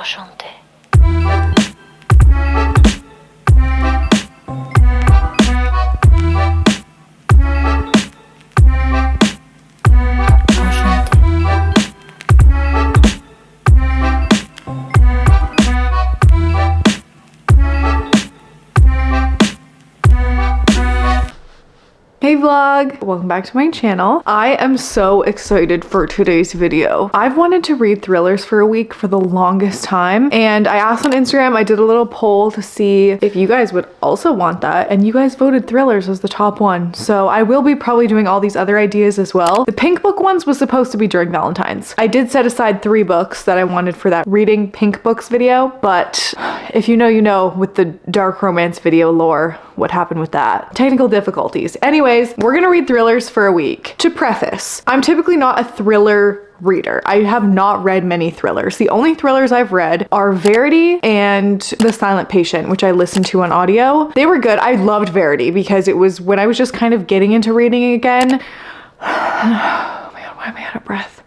Enchanté. Hey vlog! Welcome back to my channel. I am so excited for today's video. I've wanted to read thrillers for a week for the longest time, and I asked on Instagram, I did a little poll to see if you guys would also want that, and you guys voted thrillers as the top one. So I will be probably doing all these other ideas as well. The pink book ones was supposed to be during Valentine's. I did set aside 3 books that I wanted for that reading pink books video, but if you know, you know with the dark romance video lore, what happened with that. Technical difficulties. Anyways, we're gonna read thrillers for a week. To preface, I'm typically not a thriller reader. I have not read many thrillers. The only thrillers I've read are Verity and The Silent Patient, which I listened to on audio. They were good. I loved Verity because it was when I was just kind of getting into reading again. Oh my god, why am I out of breath?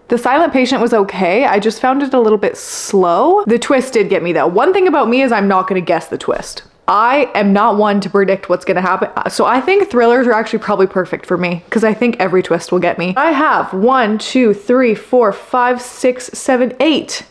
The Silent Patient was okay. I just found it a little bit slow. The twist did get me though. One thing about me is I'm not gonna guess the twist. I am not one to predict what's gonna happen. So I think thrillers are actually probably perfect for me because I think every twist will get me. I have 1, 2, 3, 4, 5, 6, 7, 8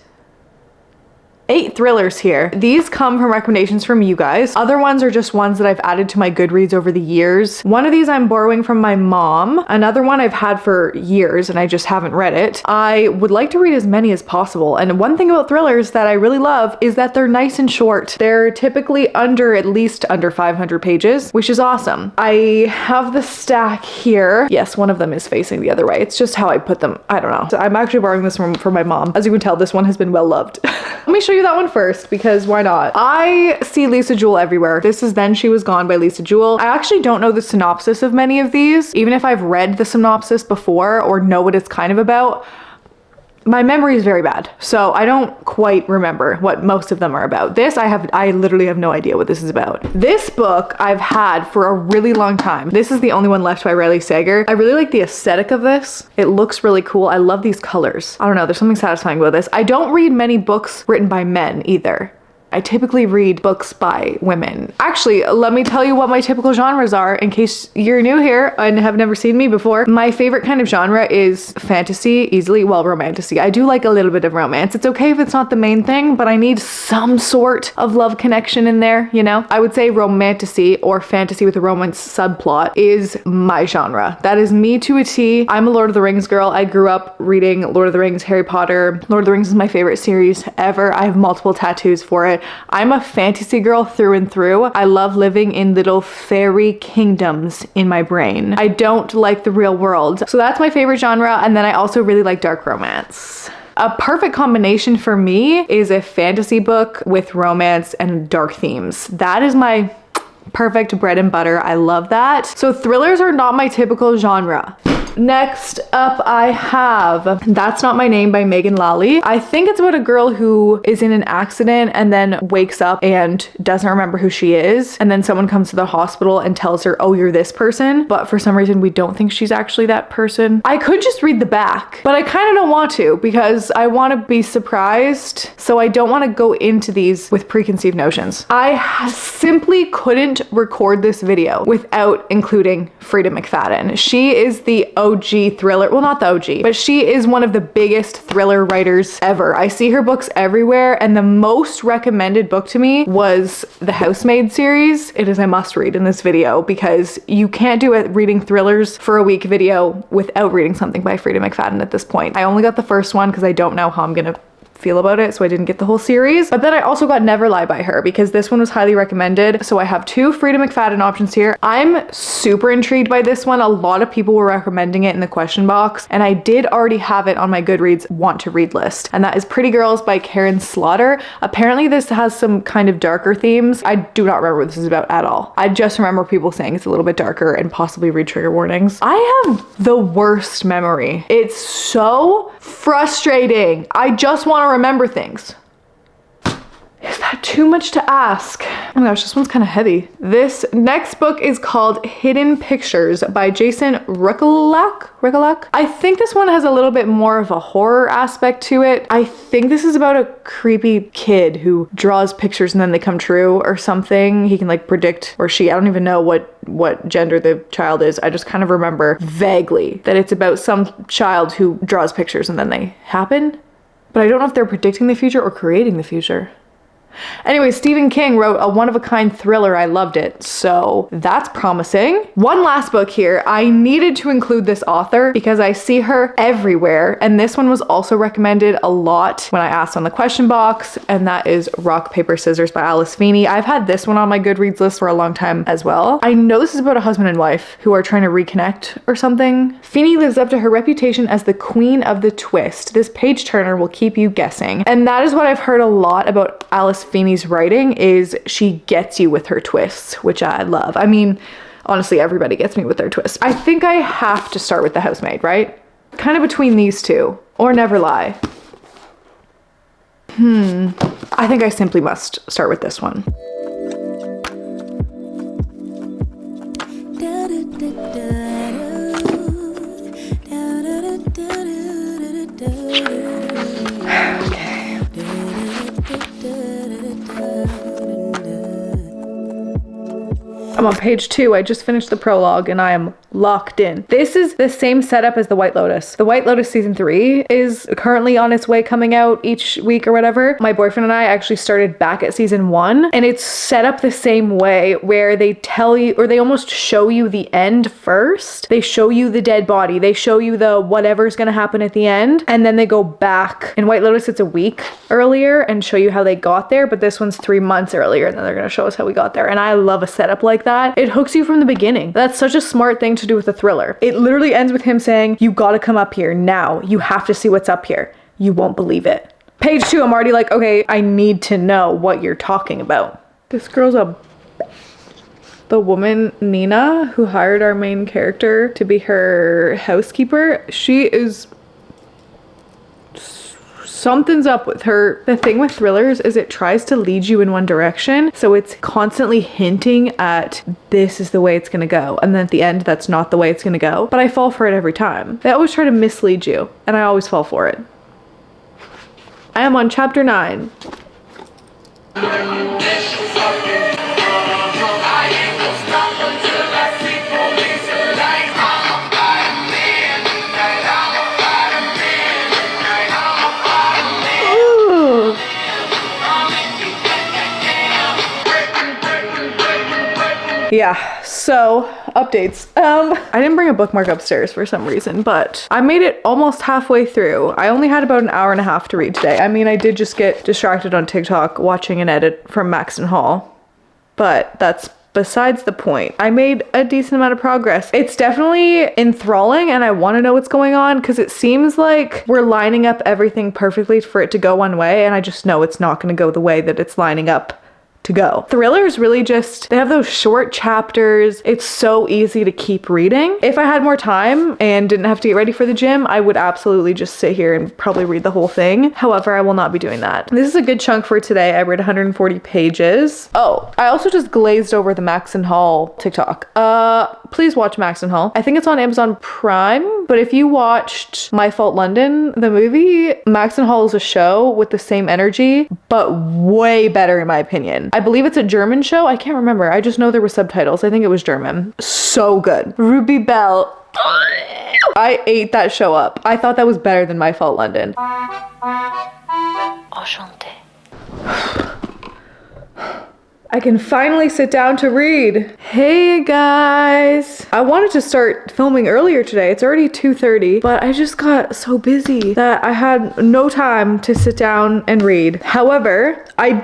thrillers here. These come from recommendations from you guys. Other ones are just ones that I've added to my Goodreads over the years. One of these I'm borrowing from my mom. Another one I've had for years and I just haven't read it. I would like to read as many as possible. And one thing about thrillers that I really love is that they're nice and short. They're typically at least under 500 pages, which is awesome. I have the stack here. Yes, one of them is facing the other way. It's just how I put them. I don't know. So I'm actually borrowing this from my mom. As you can tell, this one has been well loved. Let me show you that one first because why not? I see Lisa Jewell everywhere. This is Then She Was Gone by Lisa Jewell. I actually don't know the synopsis of many of these. Even if I've read the synopsis before or know what it's kind of about, my memory is very bad. So I don't quite remember what most of them are about. This, I literally have no idea what this is about. This book I've had for a really long time. This is the only one left by Riley Sager. I really like the aesthetic of this. It looks really cool. I love these colors. I don't know, there's something satisfying about this. I don't read many books written by men either. I typically read books by women. Actually, let me tell you what my typical genres are in case you're new here and have never seen me before. My favorite kind of genre is fantasy, romantasy. I do like a little bit of romance. It's okay if it's not the main thing, but I need some sort of love connection in there, you know? I would say romantasy or fantasy with a romance subplot is my genre. That is me to a T. I'm a Lord of the Rings girl. I grew up reading Lord of the Rings, Harry Potter. Lord of the Rings is my favorite series ever. I have multiple tattoos for it. I'm a fantasy girl through and through. I love living in little fairy kingdoms in my brain. I don't like the real world. So that's my favorite genre. And then I also really like dark romance. A perfect combination for me is a fantasy book with romance and dark themes. That is my perfect bread and butter. I love that. So thrillers are not my typical genre. Next up I have That's Not My Name by Megan Lally. I think it's about a girl who is in an accident and then wakes up and doesn't remember who she is. And then someone comes to the hospital and tells her, oh, you're this person. But for some reason we don't think she's actually that person. I could just read the back, but I kind of don't want to because I want to be surprised. So I don't want to go into these with preconceived notions. I simply couldn't record this video without including Frida McFadden. She is the OG thriller, well, not the OG, but she is one of the biggest thriller writers ever. I see her books everywhere, and the most recommended book to me was the Housemaid series. It is a must read in this video because you can't do a reading thrillers for a week video without reading something by Frida McFadden at this point. I only got the first one because I don't know how I'm gonna feel about it, so I didn't get the whole series. But then I also got Never Lie by her because this one was highly recommended. So I have 2 Frida McFadden options here. I'm super intrigued by this one. A lot of people were recommending it in the question box, and I did already have it on my Goodreads want to read list, and that is Pretty Girls by Karen Slaughter. Apparently this has some kind of darker themes. I do not remember what this is about at all. I just remember people saying it's a little bit darker and possibly read trigger warnings. I have the worst memory. It's so frustrating. I just want to remember things. Is that too much to ask. Oh my gosh, this one's kind of heavy. This next book is called Hidden Pictures by Jason Ruckalak. I think this one has a little bit more of a horror aspect to it. I think this is about a creepy kid who draws pictures and then they come true or something. He can like predict, or she, I don't even know what gender the child is. I just kind of remember vaguely that it's about some child who draws pictures and then they happen. But I don't know if they're predicting the future or creating the future. Anyway, Stephen King wrote a one-of-a-kind thriller. I loved it, so that's promising. One last book here. I needed to include this author because I see her everywhere, and this one was also recommended a lot when I asked on the question box, and that is Rock, Paper, Scissors by Alice Feeney. I've had this one on my Goodreads list for a long time as well. I know this is about a husband and wife who are trying to reconnect or something. Feeney lives up to her reputation as the queen of the twist. This page turner will keep you guessing, and that is what I've heard a lot about Alice Feeney's writing, is she gets you with her twists, which I love. I mean, honestly, everybody gets me with their twists. I think I have to start with The Housemaid, right? Kind of between these two, or Never Lie. I think I simply must start with this one. I'm on page 2. I just finished the prologue and I am locked in. This is the same setup as The White Lotus. The White Lotus season 3 is currently on its way, coming out each week or whatever. My boyfriend and I actually started back at season 1, and it's set up the same way where they tell you, or they almost show you the end first. They show you the dead body. They show you the whatever's gonna happen at the end, and then they go back. In White Lotus, it's a week earlier and show you how they got there, but this one's 3 months earlier, and then they're gonna show us how we got there. And I love a setup like that. It hooks you from the beginning. That's such a smart thing to do with a thriller. It literally ends with him saying, you gotta come up here now. You have to see what's up here. You won't believe it. Page 2, I'm already like, okay, I need to know what you're talking about. This girl's the woman, Nina, who hired our main character to be her housekeeper. She is... something's up with her. The thing with thrillers is it tries to lead you in one direction, so it's constantly hinting at this is the way it's gonna go, and then at the end that's not the way it's gonna go, but I fall for it every time. They always try to mislead you, and I always fall for it. I am on chapter 9. Yeah, so updates. I didn't bring a bookmark upstairs for some reason, but I made it almost halfway through. I only had about an hour and a half to read today. I mean, I did just get distracted on TikTok watching an edit from Maxton Hall, but that's besides the point. I made a decent amount of progress. It's definitely enthralling and I want to know what's going on because it seems like we're lining up everything perfectly for it to go one way, and I just know it's not going to go the way that it's lining up to go. Thrillers really just, they have those short chapters. It's so easy to keep reading. If I had more time and didn't have to get ready for the gym, I would absolutely just sit here and probably read the whole thing. However, I will not be doing that. This is a good chunk for today. I read 140 pages. Oh, I also just glazed over the Maxton Hall TikTok. Please watch Maxton Hall. I think it's on Amazon Prime, but if you watched My Fault London, the movie, Maxton Hall is a show with the same energy, but way better in my opinion. I believe it's a German show. I can't remember. I just know there were subtitles. I think it was German. So good. Ruby Bell. I ate that show up. I thought that was better than My Fault London. Enchanté. I can finally sit down to read. Hey guys. I wanted to start filming earlier today. It's already 2:30, but I just got so busy that I had no time to sit down and read. However, I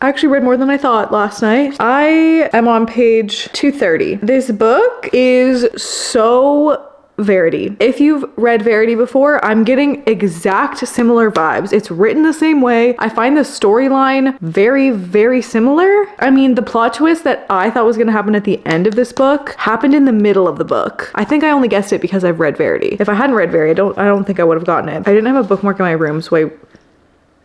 actually read more than I thought last night. I am on page 230. This book is so Verity. If you've read Verity before, I'm getting exact similar vibes. It's written the same way. I find the storyline very, very similar. I mean, the plot twist that I thought was gonna happen at the end of this book happened in the middle of the book. I think I only guessed it because I've read Verity. If I hadn't read Verity, I don't think I would have gotten it. I didn't have a bookmark in my room, so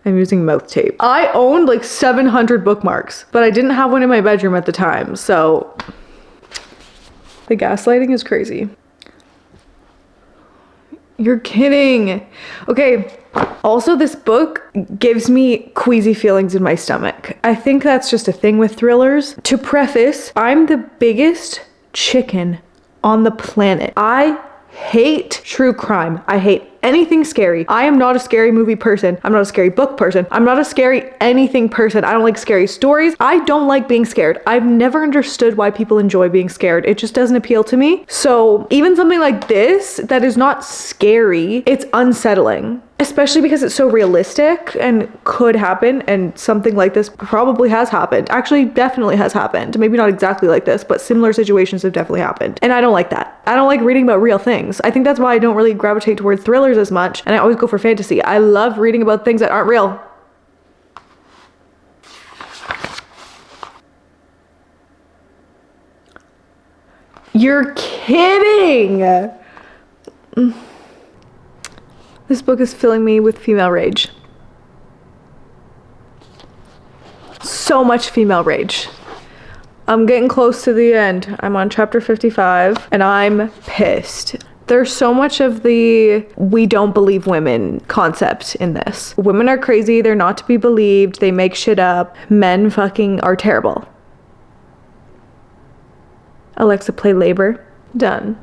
I'm using mouth tape. I owned like 700 bookmarks, but I didn't have one in my bedroom at the time, so the gaslighting is crazy. You're kidding. Okay, also this book gives me queasy feelings in my stomach. I think that's just a thing with thrillers. To preface, I'm the biggest chicken on the planet. I hate true crime. I hate anything scary. I am not a scary movie person. I'm not a scary book person. I'm not a scary anything person. I don't like scary stories. I don't like being scared. I've never understood why people enjoy being scared. It just doesn't appeal to me. So even something like this that is not scary, it's unsettling. Especially because it's so realistic and could happen, and something like this probably has happened. Actually, definitely has happened. Maybe not exactly like this, but similar situations have definitely happened. And I don't like that. I don't like reading about real things. I think that's why I don't really gravitate towards thrillers as much, and I always go for fantasy. I love reading about things that aren't real. You're kidding! This book is filling me with female rage. So much female rage. I'm getting close to the end. I'm on chapter 55 and I'm pissed. There's so much of the we don't believe women concept in this. Women are crazy, they're not to be believed, they make shit up, men fucking are terrible. Alexa, play Labor. Done.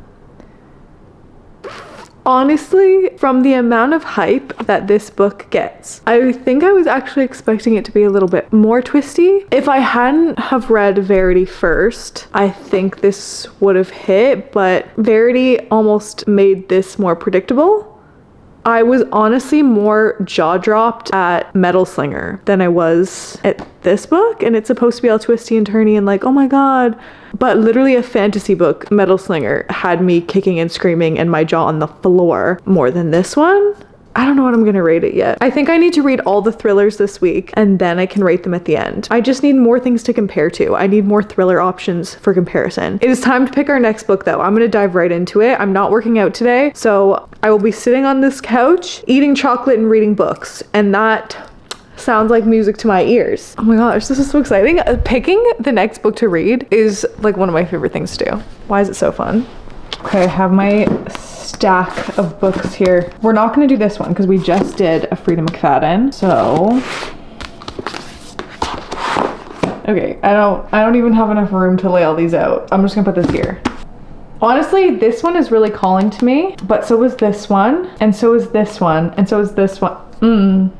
Honestly, from the amount of hype that this book gets, I think I was actually expecting it to be a little bit more twisty. If I hadn't have read Verity first, I think this would have hit, but Verity almost made this more predictable. I was honestly more jaw-dropped at Metal Slinger than I was at this book, and it's supposed to be all twisty and turny and like, oh my god. But literally a fantasy book, Metal Slinger, had me kicking and screaming and my jaw on the floor more than this one. I don't know what I'm gonna rate it yet. I think I need to read all the thrillers this week and then I can rate them at the end. I just need more things to compare to. I need more thriller options for comparison. It is time to pick our next book though. I'm gonna dive right into it. I'm not working out today, so I will be sitting on this couch, eating chocolate and reading books, and that sounds like music to my ears. Oh my gosh, this is so exciting. Picking the next book to read is like one of my favorite things to do. Why is it so fun? Okay, I have my stack of books here. We're not going to do this one because we just did a Frida McFadden. So, okay, I don't even have enough room to lay all these out. I'm just gonna put this here. Honestly, this one is really calling to me, but so is this one, and so is this one, and so is this one.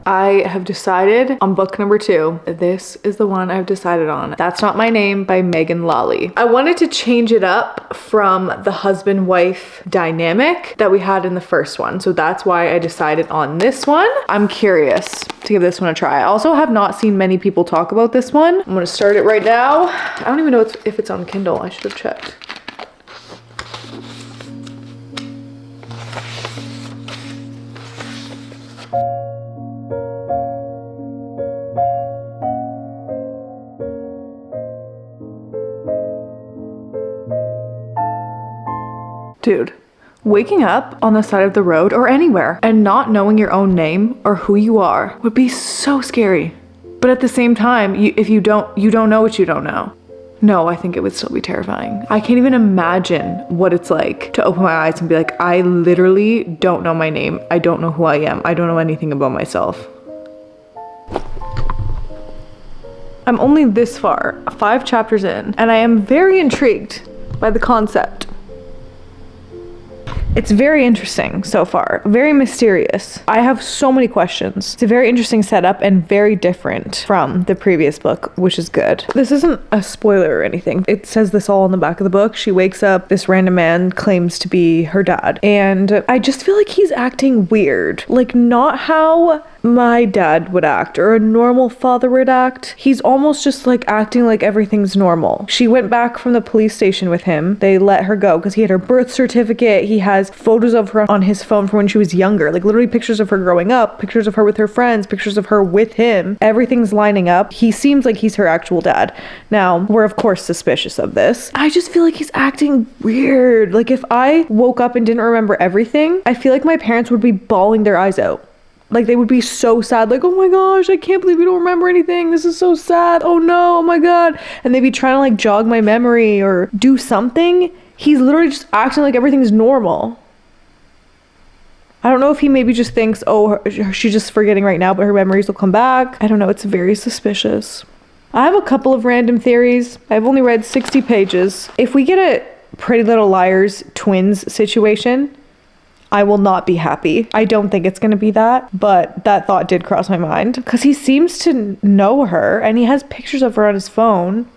I have decided on book number 2. This is the one I've decided on. That's Not My Name by Megan Lawley. I wanted to change it up from the husband-wife dynamic that we had in the first one. So that's why I decided on this one. I'm curious to give this one a try. I also have not seen many people talk about this one. I'm gonna start it right now. I don't even know if it's on Kindle. I should have checked. Dude, waking up on the side of the road or anywhere and not knowing your own name or who you are would be so scary. But at the same time, if you don't know what you don't know. No, I think it would still be terrifying. I can't even imagine what it's like to open my eyes and be like, I literally don't know my name. I don't know who I am. I don't know anything about myself. I'm only this far, 5 chapters in, and I am very intrigued by the concept. It's very interesting so far, very mysterious. I have so many questions. It's a very interesting setup and very different from the previous book, which is good. This isn't a spoiler or anything. It says this all in the back of the book. She wakes up, this random man claims to be her dad, and I just feel like he's acting weird. Like, not how my dad would act or a normal father would act. He's almost just like acting like everything's normal. She went back from the police station with him. They let her go because he had her birth certificate. He has photos of her on his phone from when she was younger, like literally pictures of her growing up, pictures of her with her friends, pictures of her with him. Everything's lining up. He seems like he's her actual dad. Now, we're of course suspicious of this. I just feel like he's acting weird. Like, if I woke up and didn't remember everything, I feel like my parents would be bawling their eyes out. Like, they would be so sad, like, oh my gosh, I can't believe we don't remember anything. This is so sad. Oh no, oh my God. And they'd be trying to like jog my memory or do something. He's literally just acting like everything's normal. I don't know if he maybe just thinks, oh, she's just forgetting right now, but her memories will come back. I don't know. It's very suspicious. I have a couple of random theories. I've only read 60 pages. If we get a Pretty Little Liars twins situation, I will not be happy. I don't think it's going to be that, but that thought did cross my mind because he seems to know her and he has pictures of her on his phone.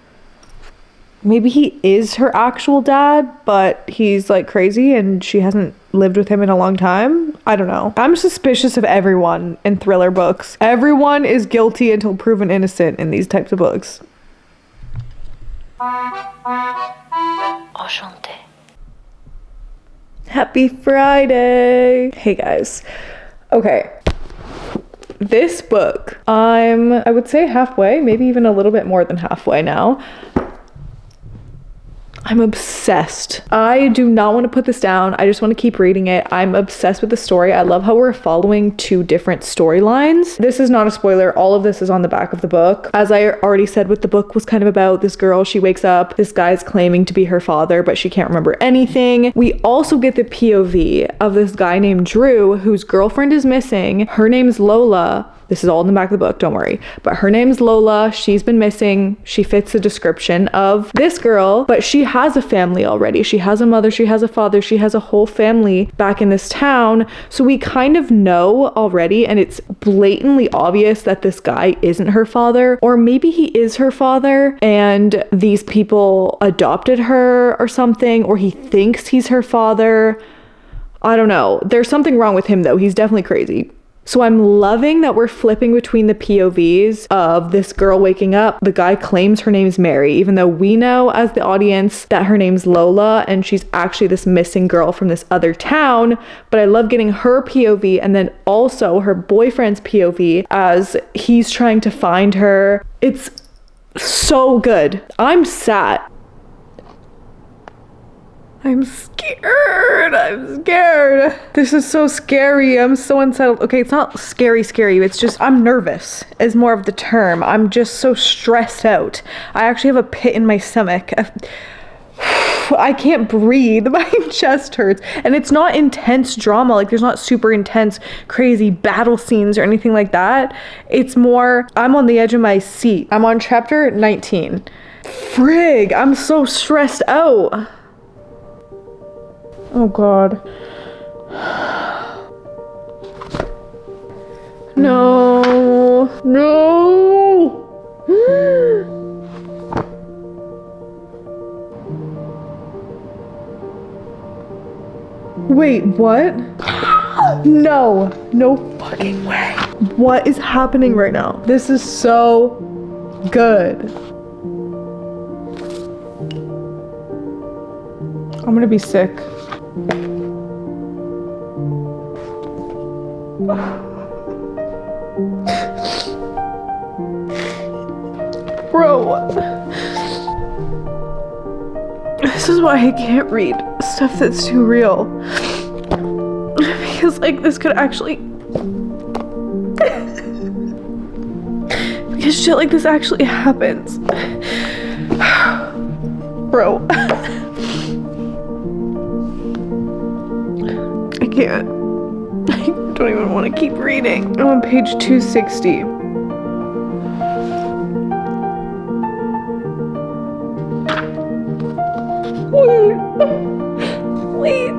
Maybe he is her actual dad, but he's like crazy and she hasn't lived with him in a long time. I don't know. I'm suspicious of everyone in thriller books. Everyone is guilty until proven innocent in these types of books. Enchanté. Happy Friday. Hey guys. Okay. This book, I would say halfway, maybe even a little bit more than halfway now. I'm obsessed. I do not want to put this down. I just want to keep reading it. I'm obsessed with the story. I love how we're following two different storylines. This is not a spoiler. All of this is on the back of the book. As I already said, what the book was kind of about, this girl, she wakes up, this guy's claiming to be her father, but she can't remember anything. We also get the POV of this guy named Drew, whose girlfriend is missing. Her name's Lola. This is all in the back of the book, don't worry. But her name's Lola. She's been missing. She fits the description of this girl, but she has a family already. She has a mother, she has a father, she has a whole family back in this town. So we kind of know already, and it's blatantly obvious that this guy isn't her father, or maybe he is her father and these people adopted her or something, or he thinks he's her father. I don't know. There's something wrong with him though. He's definitely crazy. So I'm loving that we're flipping between the POVs of this girl waking up. The guy claims her name's Mary, even though we know as the audience that her name's Lola and she's actually this missing girl from this other town. But I love getting her POV and then also her boyfriend's POV as he's trying to find her. It's so good. I'm sad. I'm scared. I'm scared. This is so scary. I'm so unsettled. Okay, it's not scary. It's just I'm nervous is more of the term. I'm just so stressed out. I actually have a pit in my stomach. I can't breathe. My chest hurts. And it's not intense drama. Like there's not super intense, crazy battle scenes or anything like that. It's more, I'm on the edge of my seat. I'm on chapter 19. Frig, I'm so stressed out. Oh God. No. No. Wait, what? No. No fucking way. What is happening right now? This is so good. I'm gonna be sick. Bro, this is why I can't read stuff that's too real. Because like this could actually because shit like this actually happens. Bro. I can't. I don't even want to keep reading. I'm on page 260. Wait.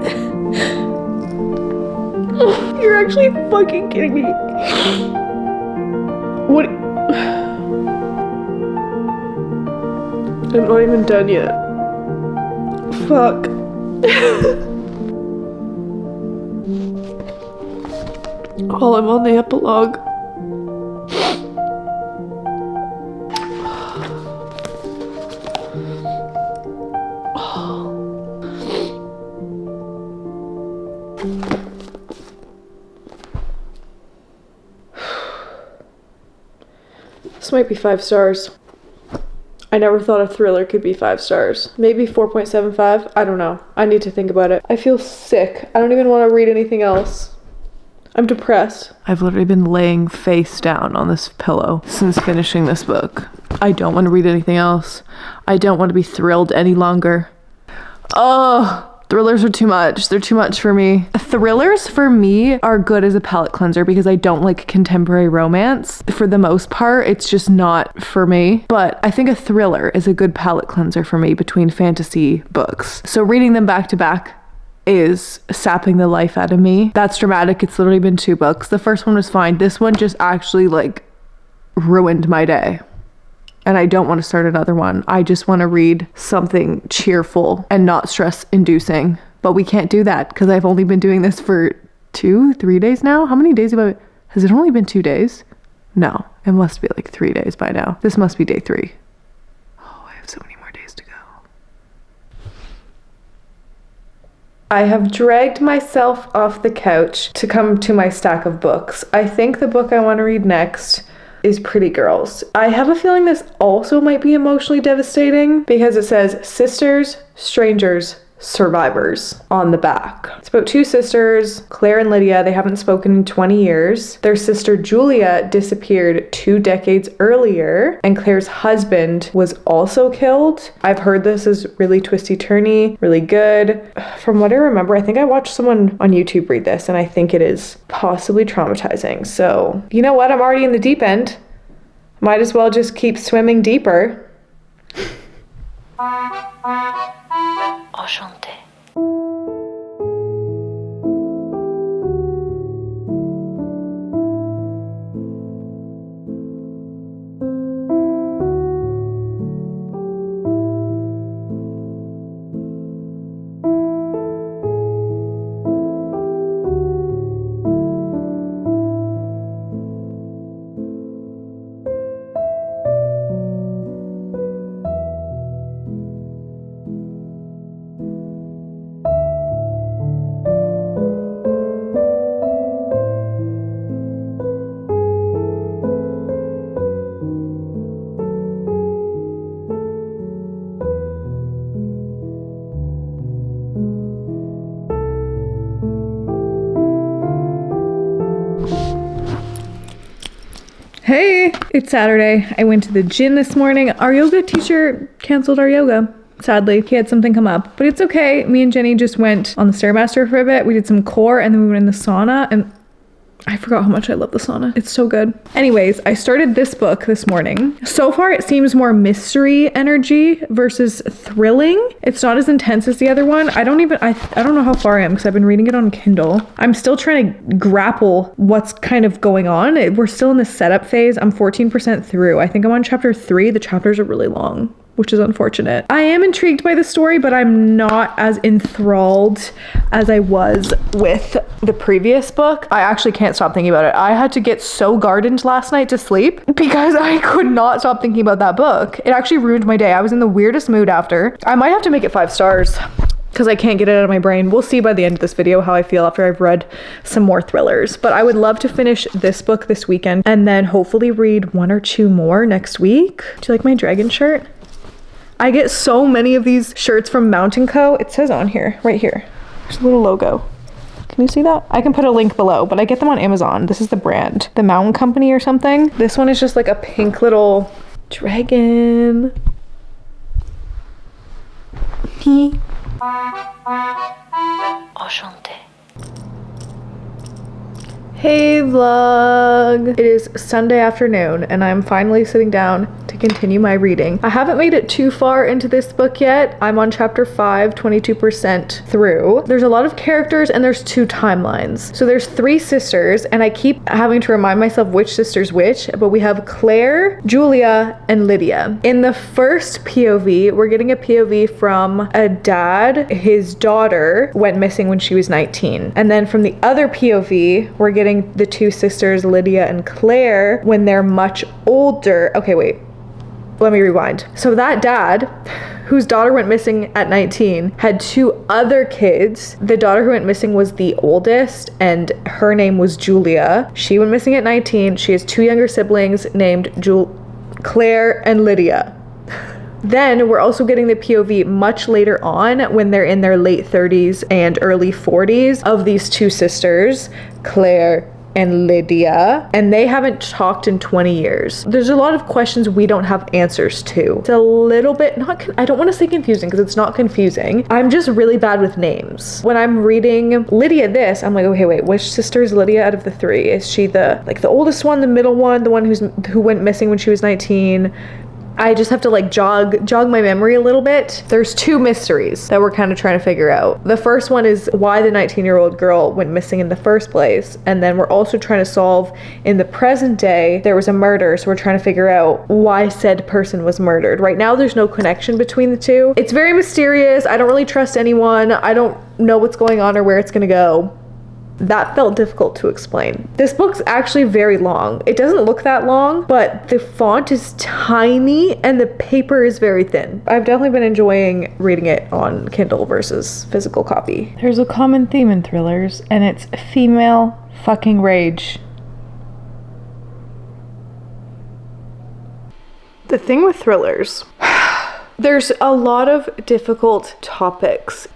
You're actually fucking kidding me. What? I'm not even done yet. Fuck. Oh, I'm on the epilogue. This might be 5 stars. I never thought a thriller could be 5 stars. Maybe 4.75. I don't know. I need to think about it. I feel sick. I don't even want to read anything else. I'm depressed. I've literally been laying face down on this pillow since finishing this book. I don't want to read anything else. I don't want to be thrilled any longer. Oh, thrillers are too much. They're too much for me. Thrillers for me are good as a palate cleanser because I don't like contemporary romance. For the most part, it's just not for me. But I think a thriller is a good palate cleanser for me between fantasy books. So reading them back to back is sapping the life out of me. That's dramatic. It's literally been 2 books. The first one was fine. This one just actually like ruined my day. And I don't want to start another one. I just want to read something cheerful and not stress inducing. But we can't do that because I've only been doing this for 2-3 days now. How many days has it only been 2 days? No, it must be like 3 days by now. This must be day 3. Oh, I have so many more days to go. I have dragged myself off the couch to come to my stack of books. I think the book I want to read next is Pretty Girls. I have a feeling this also might be emotionally devastating because it says sisters, strangers, survivors on the back. It's about 2 sisters, Claire and Lydia. They haven't spoken in 20 years. Their sister Julia disappeared 2 decades earlier, and Claire's husband was also killed. I've heard this is really twisty-turny, really good. From what I remember, I think I watched someone on YouTube read this, and I think it is possibly traumatizing. So, you know what? I'm already in the deep end. Might as well just keep swimming deeper. Enchanté. Hey, it's Saturday. I went to the gym this morning. Our yoga teacher canceled our yoga. Sadly, he had something come up, but it's okay. Me and Jenny just went on the Stairmaster for a bit. We did some core and then we went in the sauna, and I forgot how much I love the sauna. It's so good. Anyways, I started this book this morning. So far, it seems more mystery energy versus thrilling. It's not as intense as the other one. I don't know how far I am because I've been reading it on Kindle. I'm still trying to grapple what's kind of going on. We're still in the setup phase. I'm 14% through. I think I'm on chapter 3. The chapters are really long, which is unfortunate. I am intrigued by the story, but I'm not as enthralled as I was with the previous book. I actually can't stop thinking about it. I had to get so gardened last night to sleep because I could not stop thinking about that book. It actually ruined my day. I was in the weirdest mood after. I might have to make it 5 stars because I can't get it out of my brain. We'll see by the end of this video how I feel after I've read some more thrillers. But I would love to finish this book this weekend and then hopefully read 1 or 2 more next week. Do you like my dragon shirt? I get so many of these shirts from Mountain Co. It says on here, right here. There's a little logo. Can you see that? I can put a link below, but I get them on Amazon. This is the brand, the Mountain Company or something. This one is just like a pink little dragon. Enchanté. Hey vlog! It is Sunday afternoon and I'm finally sitting down to continue my reading. I haven't made it too far into this book yet. I'm on chapter 5, 22% through. There's a lot of characters and there's 2 timelines. So there's 3 sisters and I keep having to remind myself which sister's which, but we have Claire, Julia, and Lydia. In the first POV, we're getting a POV from a dad. His daughter went missing when she was 19. And then from the other POV, we're getting the 2 sisters, Lydia and Claire, when they're much older. Okay, wait. Let me rewind. So that dad, whose daughter went missing at 19, had 2 other kids. The daughter who went missing was the oldest, and her name was Julia. She went missing at 19. She has 2 younger siblings named Claire and Lydia. Then we're also getting the POV much later on when they're in their late 30s and early 40s of these two sisters, Claire and Lydia, and they haven't talked in 20 years. There's a lot of questions we don't have answers to. It's a little bit, I don't want to say confusing because it's not confusing. I'm just really bad with names. When I'm reading Lydia this, I'm like, okay, wait, which sister is Lydia out of the three? Is she the oldest one, the middle one, the one who went missing when she was 19? I just have to like jog my memory a little bit. There's two mysteries that we're kind of trying to figure out. The first one is why the 19-year-old girl went missing in the first place. And then we're also trying to solve, in the present day, there was a murder. So we're trying to figure out why said person was murdered. Right now, there's no connection between the two. It's very mysterious. I don't really trust anyone. I don't know what's going on or where it's gonna go. That felt difficult to explain. This book's actually very long. It doesn't look that long, but the font is tiny and the paper is very thin. I've definitely been enjoying reading it on Kindle versus physical copy. There's a common theme in thrillers, and it's female fucking rage. The thing with thrillers, there's a lot of difficult topics.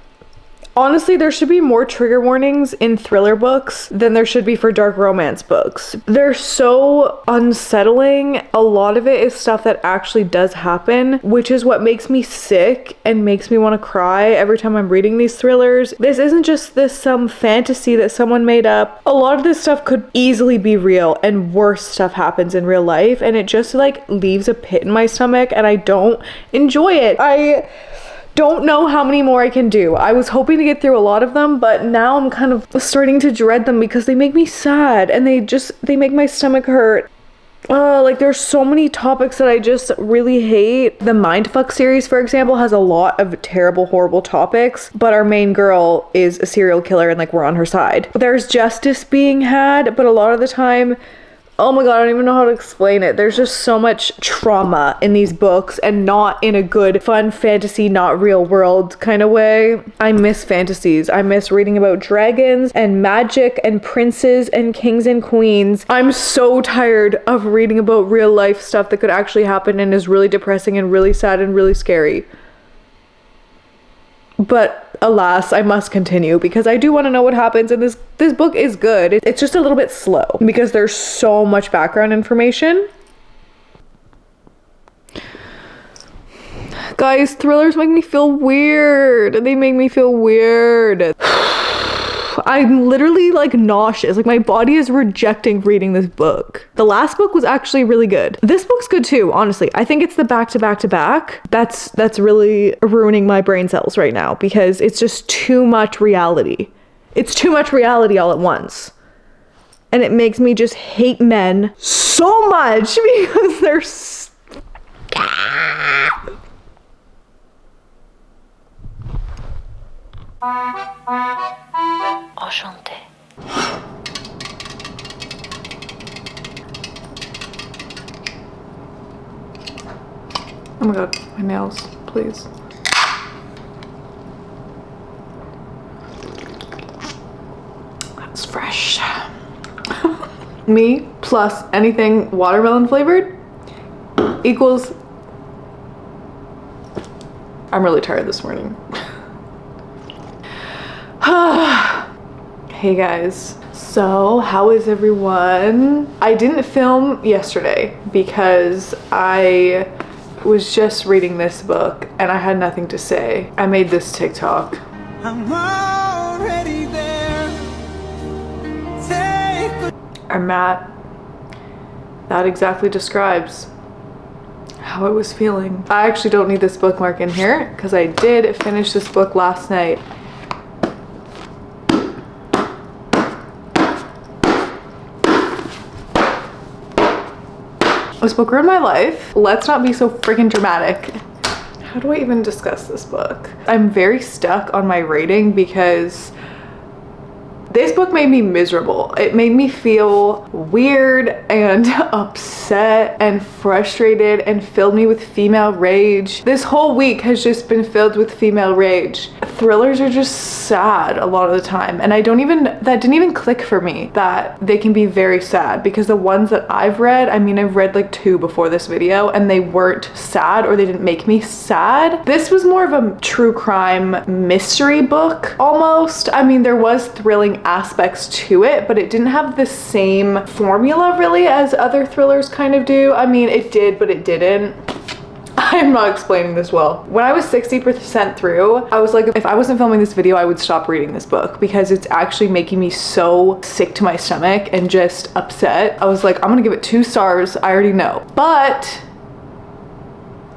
Honestly, there should be more trigger warnings in thriller books than there should be for dark romance books. They're so unsettling. A lot of it is stuff that actually does happen, which is what makes me sick and makes me want to cry every time I'm reading these thrillers. This isn't just some fantasy that someone made up. A lot of this stuff could easily be real, and worse stuff happens in real life, and it just like leaves a pit in my stomach, and I don't enjoy it. I don't know how many more I can do. I was hoping to get through a lot of them, but now I'm kind of starting to dread them because they make me sad and they make my stomach hurt. Like there's so many topics that I just really hate. The Mindfuck series, for example, has a lot of terrible, horrible topics, but our main girl is a serial killer and like we're on her side. There's justice being had, but a lot of the time, oh my god, I don't even know how to explain it. There's just so much trauma in these books, and not in a good, fun fantasy, not real world kind of way. I miss fantasies. I miss reading about dragons and magic and princes and kings and queens. I'm so tired of reading about real life stuff that could actually happen and is really depressing and really sad and really scary. But alas, I must continue because I do want to know what happens, and this book is good. It's just a little bit slow because there's so much background information. Guys, thrillers make me feel weird. They make me feel weird. I'm literally like nauseous. Like my body is rejecting reading this book. The last book was actually really good. This book's good too, honestly. I think it's the back to back to back that's really ruining my brain cells right now because it's just too much reality. It's too much reality all at once. And it makes me just hate men so much because they're Enchanté. Oh my god, my nails, please. That's fresh. Me plus anything watermelon flavored equals... I'm really tired this morning. Hey guys, so how is everyone? I didn't film yesterday because I was just reading this book and I had nothing to say. I made this TikTok. I'm already there. I'm Matt. That exactly describes how I was feeling. I actually don't need this bookmark in here because I did finish this book last night. This book ruined my life. Let's not be so freaking dramatic. How do I even discuss this book? I'm very stuck on my rating because This book made me miserable. It made me feel weird and upset and frustrated and filled me with female rage. This whole week has just been filled with female rage. Thrillers are just sad a lot of the time, and that didn't even click for me that they can be very sad, because the ones that I've read, I mean, I've read like 2 before this video and they weren't sad, or they didn't make me sad. This was more of a true crime mystery book almost. I mean, there was thrilling aspects to it, but it didn't have the same formula really as other thrillers kind of do. I mean, it did, but it didn't. I'm not explaining this well. When I was 60% through, I was like, if I wasn't filming this video, I would stop reading this book, because it's actually making me so sick to my stomach and just upset. I was like, I'm gonna give it 2 stars. I already know. But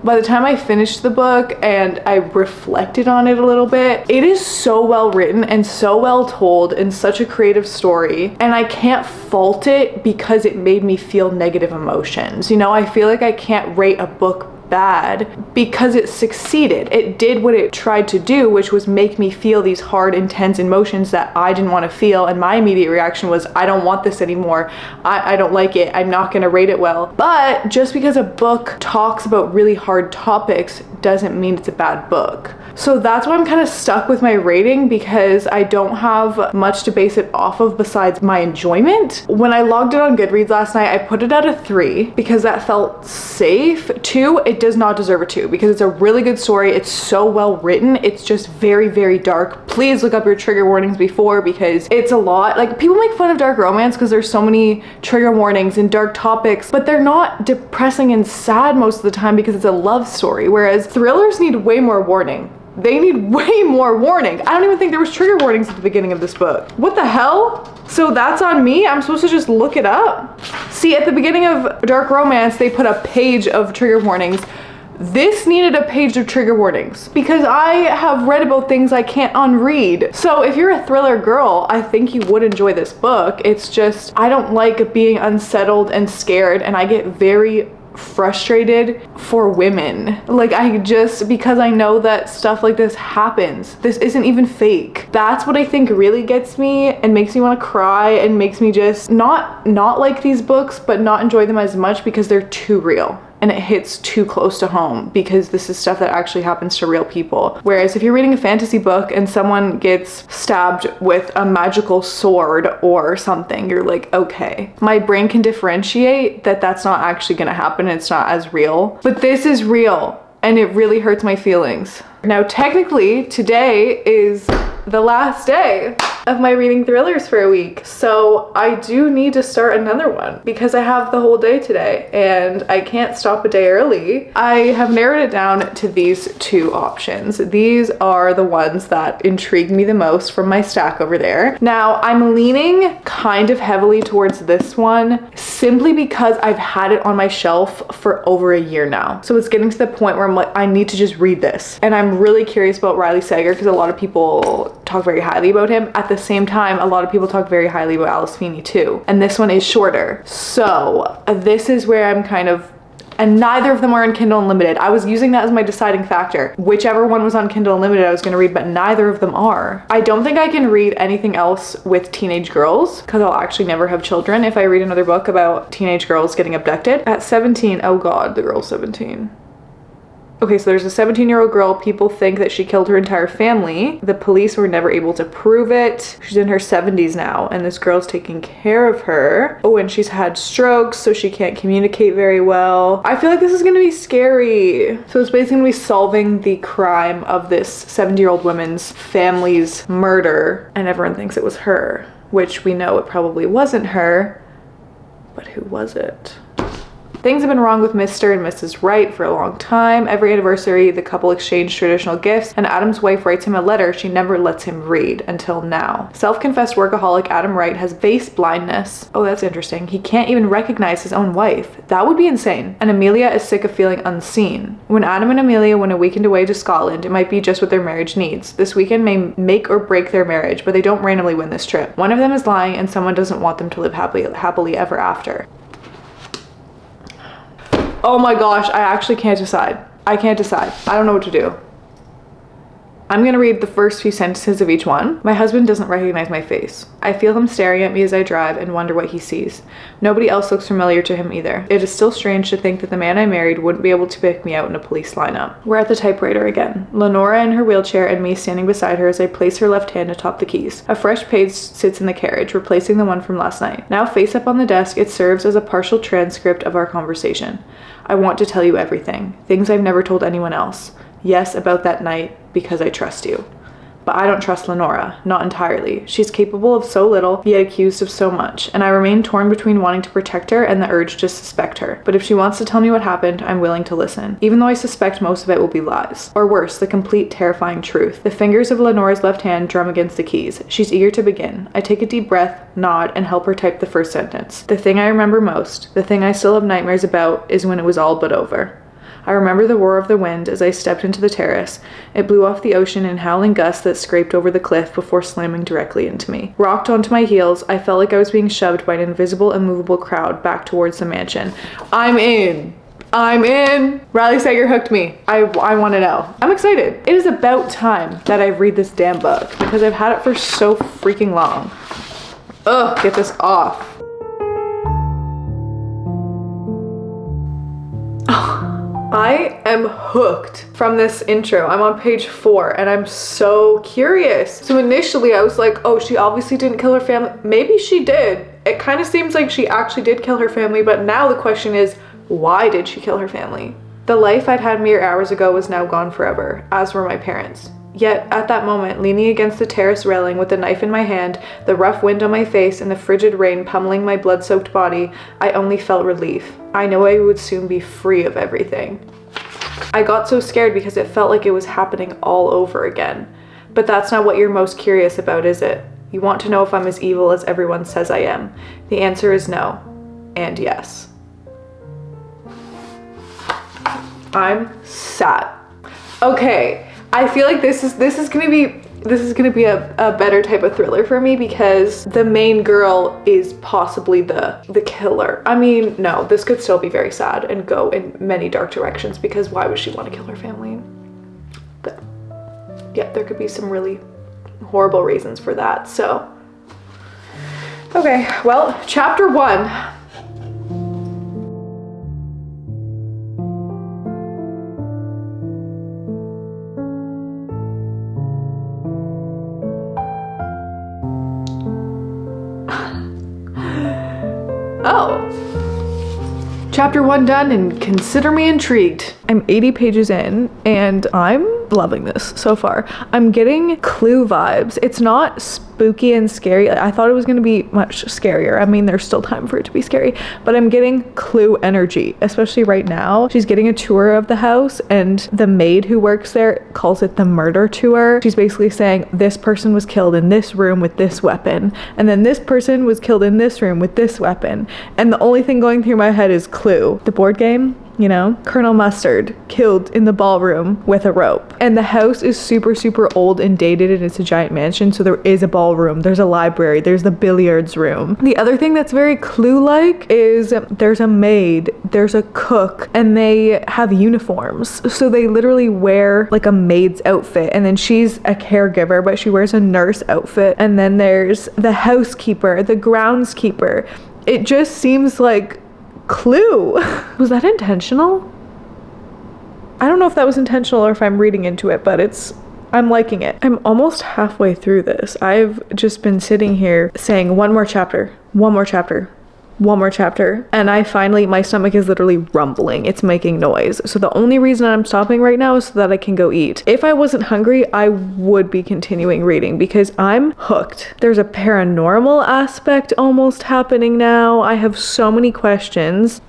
by the time I finished the book and I reflected on it a little bit, it is so well written and so well told and such a creative story. And I can't fault it because it made me feel negative emotions. You know, I feel like I can't rate a book bad because it succeeded. It did what it tried to do, which was make me feel these hard, intense emotions that I didn't want to feel. And my immediate reaction was, I don't want this anymore. I don't like it. I'm not going to rate it well. But just because a book talks about really hard topics doesn't mean it's a bad book. So that's why I'm kind of stuck with my rating, because I don't have much to base it off of besides my enjoyment. When I logged it on Goodreads last night, I put it at a 3 because that felt safe. 2, it does not deserve a 2 because it's a really good story. It's so well written. It's just very, very dark. Please look up your trigger warnings before, because it's a lot. Like, people make fun of dark romance because there's so many trigger warnings and dark topics, but they're not depressing and sad most of the time because it's a love story, whereas thrillers need way more warning. They need way more warning. I don't even think there was trigger warnings at the beginning of this book. What the hell? So that's on me? I'm supposed to just look it up? See, at the beginning of dark romance, they put a page of trigger warnings. This needed a page of trigger warnings because I have read about things I can't unread. So if you're a thriller girl, I think you would enjoy this book. It's just, I don't like being unsettled and scared, and I get very frustrated for women. Like, because I know that stuff like this happens. This isn't even fake. That's what I think really gets me and makes me want to cry and makes me just not like these books, but not enjoy them as much because they're too real. And it hits too close to home because this is stuff that actually happens to real people. Whereas if you're reading a fantasy book and someone gets stabbed with a magical sword or something, you're like, okay. My brain can differentiate that that's not actually gonna happen. It's not as real. But this is real, and it really hurts my feelings. Now, technically, today is the last day of my reading thrillers for a week. So I do need to start another one because I have the whole day today and I can't stop a day early. I have narrowed it down to these 2 options. These are the ones that intrigue me the most from my stack over there. Now, I'm leaning kind of heavily towards this one simply because I've had it on my shelf for over a year now. So it's getting to the point where I'm like, I need to just read this. And I'm really curious about Riley Sager because a lot of people talk very highly about him. At the same time, a lot of people talk very highly about Alice Feeney too. And this one is shorter. So this is where I'm kind of, and neither of them are on Kindle Unlimited. I was using that as my deciding factor. Whichever one was on Kindle Unlimited, I was gonna read, but neither of them are. I don't think I can read anything else with teenage girls because I'll actually never have children if I read another book about teenage girls getting abducted. At 17, oh God, the girl's 17. Okay, so there's a 17-year-old girl. People think that she killed her entire family. The police were never able to prove it. She's in her 70s now, and this girl's taking care of her. Oh, and she's had strokes, so she can't communicate very well. I feel like this is gonna be scary. So it's basically gonna be solving the crime of this 70-year-old woman's family's murder, and everyone thinks it was her, which we know it probably wasn't her, but who was it? Things have been wrong with Mr. and Mrs. Wright for a long time. Every anniversary, the couple exchange traditional gifts, and Adam's wife writes him a letter she never lets him read until now. Self-confessed workaholic Adam Wright has face blindness. Oh, that's interesting. He can't even recognize his own wife. That would be insane. And Amelia is sick of feeling unseen. When Adam and Amelia went a weekend away to Scotland, it might be just what their marriage needs. This weekend may make or break their marriage, but they don't randomly win this trip. One of them is lying, and someone doesn't want them to live happily ever after. Oh my gosh, I actually can't decide. I can't decide. I don't know what to do. I'm gonna read the first few sentences of each one. My husband doesn't recognize my face. I feel him staring at me as I drive and wonder what he sees. Nobody else looks familiar to him either. It is still strange to think that the man I married wouldn't be able to pick me out in a police lineup. We're at the typewriter again. Lenora in her wheelchair and me standing beside her as I place her left hand atop the keys. A fresh page sits in the carriage, replacing the one from last night. Now face up on the desk, it serves as a partial transcript of our conversation. I want to tell you everything. Things I've never told anyone else. Yes, about that night, because I trust you. But I don't trust Lenora, not entirely. She's capable of so little, yet accused of so much, and I remain torn between wanting to protect her and the urge to suspect her. But if she wants to tell me what happened, I'm willing to listen, even though I suspect most of it will be lies. Or worse, the complete terrifying truth. The fingers of Lenora's left hand drum against the keys. She's eager to begin. I take a deep breath, nod, and help her type the first sentence. The thing I remember most, the thing I still have nightmares about, is when it was all but over. I remember the roar of the wind as I stepped into the terrace. It blew off the ocean in howling gusts that scraped over the cliff before slamming directly into me. Rocked onto my heels, I felt like I was being shoved by an invisible, immovable crowd back towards the mansion. I'm in! Riley Sager hooked me. I want to know. I'm excited. It is about time that I read this damn book because I've had it for so freaking long. Ugh, get this off. I am hooked from this intro. I'm on page 4 and I'm so curious. So initially I was like, oh, she obviously didn't kill her family. Maybe she did. It kind of seems like she actually did kill her family, but now the question is, why did she kill her family? The life I'd had mere hours ago was now gone forever, as were my parents. Yet, at that moment, leaning against the terrace railing with the knife in my hand, the rough wind on my face, and the frigid rain pummeling my blood-soaked body, I only felt relief. I know I would soon be free of everything. I got so scared because it felt like it was happening all over again. But that's not what you're most curious about, is it? You want to know if I'm as evil as everyone says I am. The answer is no. And yes. I'm sad. Okay. I feel like this is gonna be a better type of thriller for me because the main girl is possibly the killer. I mean, no, this could still be very sad and go in many dark directions because why would she want to kill her family? But yeah, there could be some really horrible reasons for that. So, okay, well, chapter 1. Oh, chapter 1 done and consider me intrigued. I'm 80 pages in and I'm loving this so far. I'm getting Clue vibes. It's not spooky and scary. I thought it was going to be much scarier. I mean, there's still time for it to be scary, but I'm getting Clue energy, especially right now. She's getting a tour of the house and the maid who works there calls it the murder tour. She's basically saying this person was killed in this room with this weapon, and then this person was killed in this room with this weapon. And the only thing going through my head is Clue, the board game. You know, Colonel Mustard killed in the ballroom with a rope. And the house is super, super old and dated and it's a giant mansion. So there is a ballroom, there's a library, there's the billiards room. The other thing that's very Clue-like is there's a maid, there's a cook, and they have uniforms. So they literally wear like a maid's outfit, and then she's a caregiver, but she wears a nurse outfit. And then there's the housekeeper, the groundskeeper. It just seems like Clue. Was that intentional? I don't know if that was intentional or if I'm reading into it, but I'm liking it. I'm almost halfway through this. I've just been sitting here saying one more chapter, one more chapter, one more chapter, and my stomach is literally rumbling. It's making noise. So the only reason I'm stopping right now is so that I can go eat. If I wasn't hungry, I would be continuing reading because I'm hooked. There's a paranormal aspect almost happening now. I have so many questions.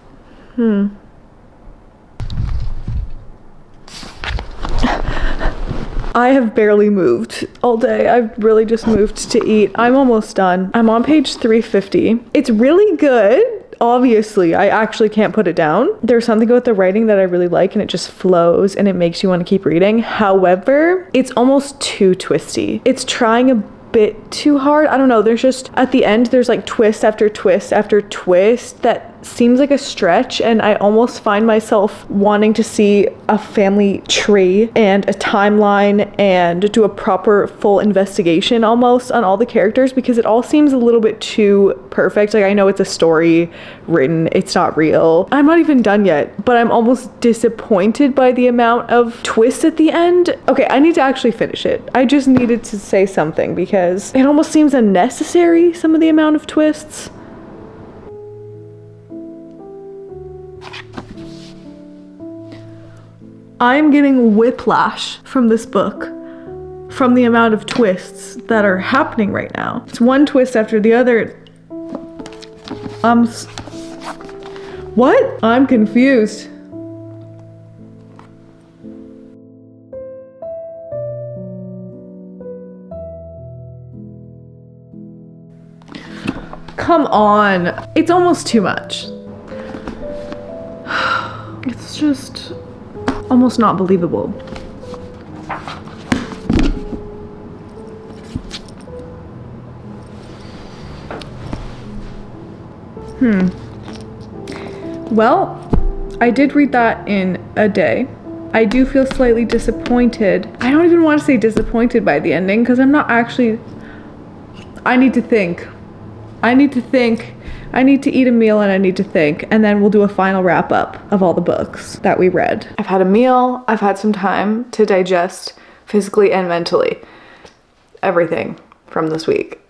I have barely moved all day. I've really just moved to eat. I'm almost done. I'm on page 350. It's really good. Obviously, I actually can't put it down. There's something about the writing that I really like and it just flows and it makes you want to keep reading. However, it's almost too twisty. It's trying a bit too hard. I don't know. There's just, at the end, there's like twist after twist after twist that seems like a stretch, and I almost find myself wanting to see a family tree and a timeline and do a proper full investigation almost on all the characters, because it all seems a little bit too perfect. Like, I know it's a story written, it's not real. I'm not even done yet, but I'm almost disappointed by the amount of twists at the end. Okay, I need to actually finish it. I just needed to say something because it almost seems unnecessary, some of the amount of twists. I'm getting whiplash from this book, from the amount of twists that are happening right now. It's one twist after the other. What? I'm confused. Come on. It's almost too much. It's just almost not believable. Well, I did read that in a day. I do feel slightly disappointed. I don't even want to say disappointed by the ending because I'm not actually... I need to think. I need to eat a meal and I need to think, and then we'll do a final wrap up of all the books that we read. I've had a meal, I've had some time to digest physically and mentally everything from this week.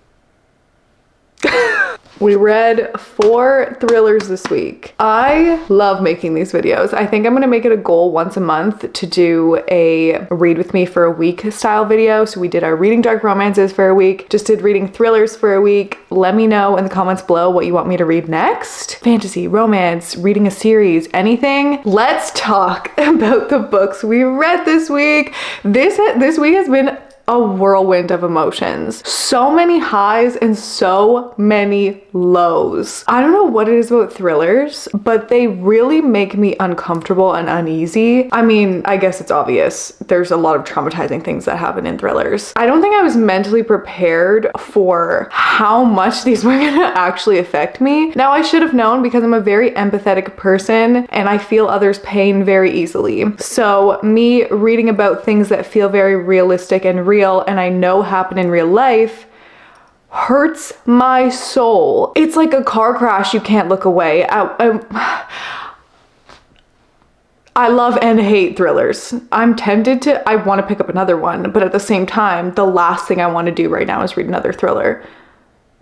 We read 4 thrillers this week. I love making these videos. I think I'm gonna make it a goal once a month to do a read with me for a week style video. So we did our reading dark romances for a week, just did reading thrillers for a week. Let me know in the comments below what you want me to read next. Fantasy, romance, reading a series, anything. Let's talk about the books we read this week. This week has been a whirlwind of emotions. So many highs and so many lows. I don't know what it is about thrillers, but they really make me uncomfortable and uneasy. I mean, I guess it's obvious. There's a lot of traumatizing things that happen in thrillers. I don't think I was mentally prepared for how much these were gonna actually affect me. Now, I should have known because I'm a very empathetic person and I feel others' pain very easily. So me reading about things that feel very realistic and real and I know happen in real life hurts my soul. It's like a car crash, you can't look away. I love and hate thrillers. I'm tempted to, I want to pick up another one, but at the same time, the last thing I want to do right now is read another thriller.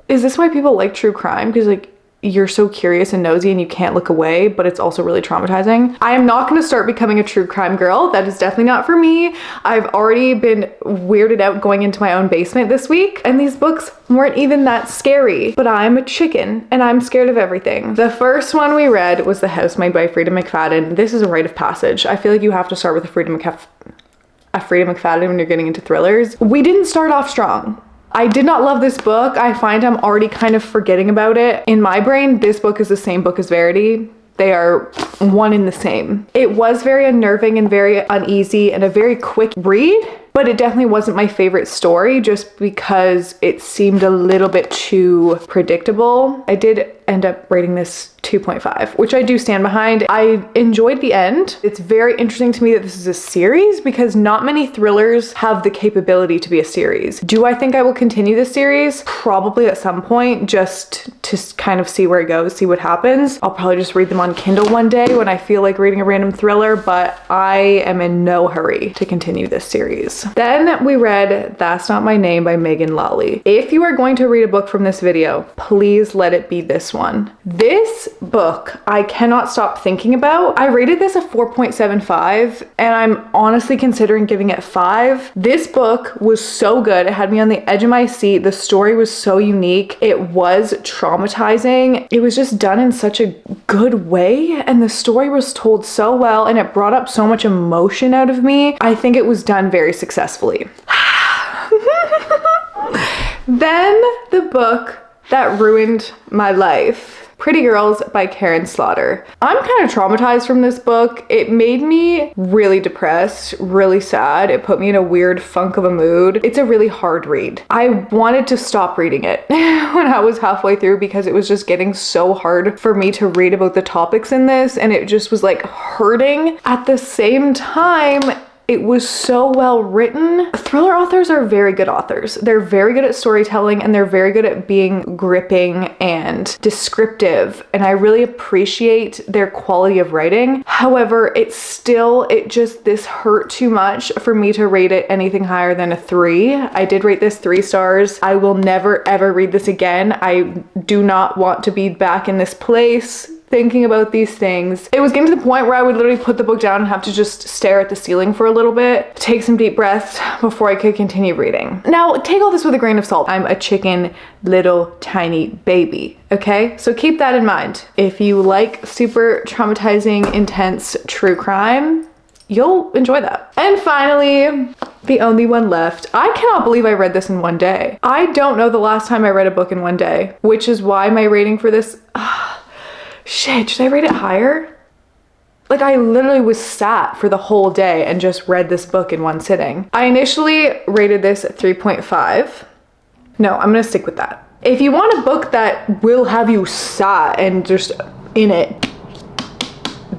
Is this why people like true crime? Because like, you're so curious and nosy and you can't look away, but it's also really traumatizing. I am not going to start becoming a true crime girl. That is definitely not for me. I've already been weirded out going into my own basement this week, and these books weren't even that scary, but I'm a chicken and I'm scared of everything. The first one we read was The Housemaid by Frida McFadden. This is a rite of passage. I feel like you have to start with a Frida McFadden when you're getting into thrillers. We didn't start off strong. I did not love this book. I find I'm already kind of forgetting about it. In my brain, this book is the same book as Verity. They are one in the same. It was very unnerving and very uneasy and a very quick read, but it definitely wasn't my favorite story just because it seemed a little bit too predictable. I did end up rating this 2.5, which I do stand behind. I enjoyed the end. It's very interesting to me that this is a series because not many thrillers have the capability to be a series. Do I think I will continue this series? Probably at some point, just to kind of see where it goes, see what happens. I'll probably just read them on Kindle one day when I feel like reading a random thriller, but I am in no hurry to continue this series. Then we read That's Not My Name by Megan Lawley. If you are going to read a book from this video, please let it be this one. This book I cannot stop thinking about. I rated this a 4.75 and I'm honestly considering giving it 5. This book was so good. It had me on the edge of my seat. The story was so unique. It was traumatizing. It was just done in such a good way and the story was told so well and it brought up so much emotion out of me. I think it was done very successfully. Then the book that ruined my life. Pretty Girls by Karen Slaughter. I'm kind of traumatized from this book. It made me really depressed, really sad. It put me in a weird funk of a mood. It's a really hard read. I wanted to stop reading it when I was halfway through because it was just getting so hard for me to read about the topics in this, and it just was like hurting. At the same time, it was so well written. Thriller authors are very good authors. They're very good at storytelling and they're very good at being gripping and descriptive. And I really appreciate their quality of writing. However, this hurt too much for me to rate it anything higher than a 3. I did rate this 3 stars. I will never ever read this again. I do not want to be back in this place thinking about these things. It was getting to the point where I would literally put the book down and have to just stare at the ceiling for a little bit, take some deep breaths before I could continue reading. Now, take all this with a grain of salt. I'm a chicken little tiny baby, okay? So keep that in mind. If you like super traumatizing, intense true crime, you'll enjoy that. And finally, the only one left. I cannot believe I read this in one day. I don't know the last time I read a book in one day, which is why my rating for this, shit, should I rate it higher? Like, I literally was sat for the whole day and just read this book in one sitting. I initially rated this at 3.5. No, I'm gonna stick with that. If you want a book that will have you sat and just in it,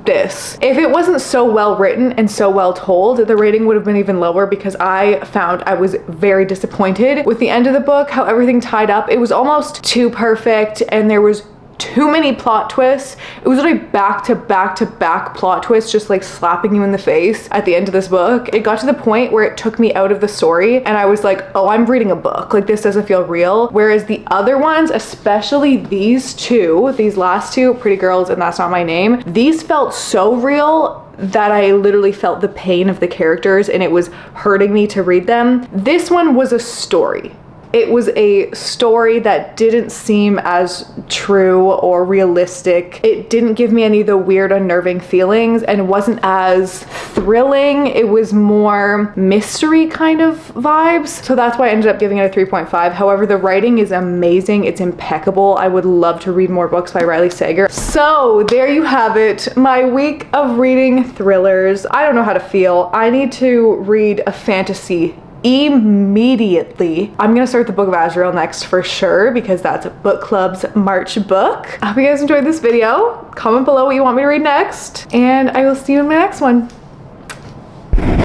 this. If it wasn't so well written and so well told, the rating would have been even lower because I found I was very disappointed with the end of the book, how everything tied up. It was almost too perfect and there was too many plot twists. It was literally back to back to back plot twists, just like slapping you in the face at the end of this book. It got to the point where it took me out of the story and I was like, oh, I'm reading a book. Like, this doesn't feel real. Whereas the other ones, especially these last two, Pretty Girls and That's Not My Name, these felt so real that I literally felt the pain of the characters and it was hurting me to read them. This one was a story. It was a story that didn't seem as true or realistic. It didn't give me any of the weird, unnerving feelings and wasn't as thrilling. It was more mystery kind of vibes. So that's why I ended up giving it a 3.5. However, the writing is amazing. It's impeccable. I would love to read more books by Riley Sager. So there you have it. My week of reading thrillers. I don't know how to feel. I need to read a fantasy immediately. I'm gonna start the Book of Azrael next for sure because that's a book club's March book. I hope you guys enjoyed this video. Comment below what you want me to read next, and I will see you in my next one.